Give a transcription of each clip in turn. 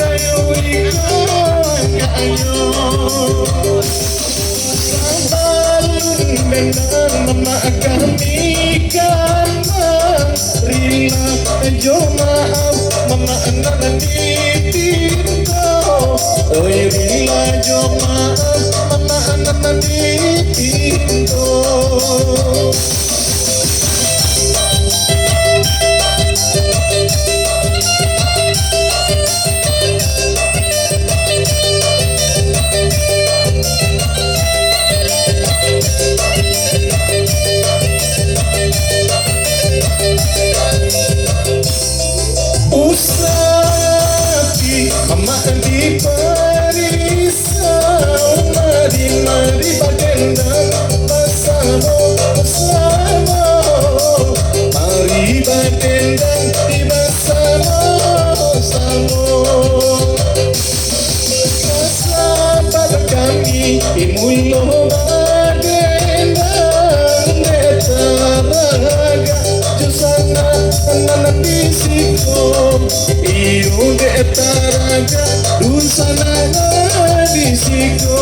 dayo ikon kayo sabalun benang mama kami kan rila jo maaf mama anak dipinto oi rila jo maaf mama anak dipinto. Usaki mama di Parisa mari bagenda bersama mari bagenda di bersama sahabat kami imulo bagenda netaraga jusana anak bisiko iyo netaraga dusana bisiko.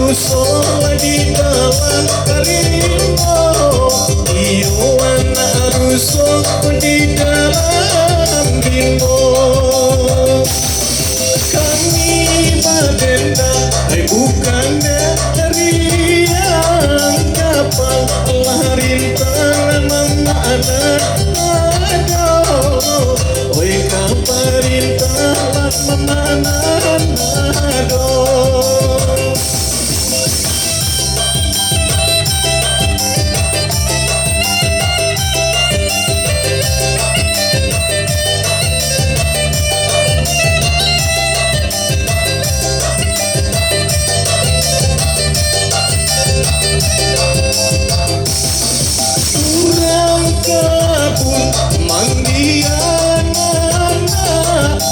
Sol di dalam karimau iyo anak rusuh di dalam bimbo kami badenda bukan dari yang kapal larintan mama anak aduh oi kapal rintan mama anak aduh.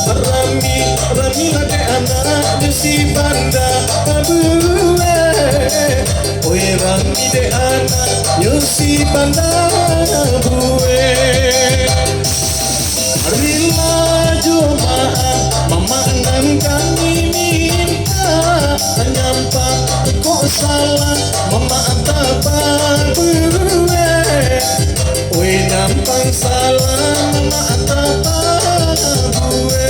Rami lagi anak si banda abue, oi rami de anak si banda abue. Rila Jumaat mama nan kami minta nyampa kok salah mama tabang bue, oi nampang salah mama tabang bue.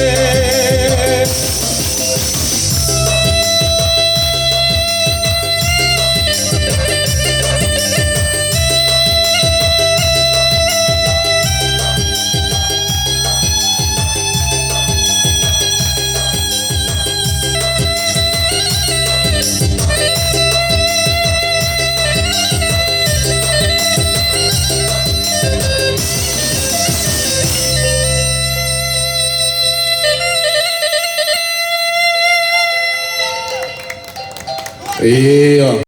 Iya.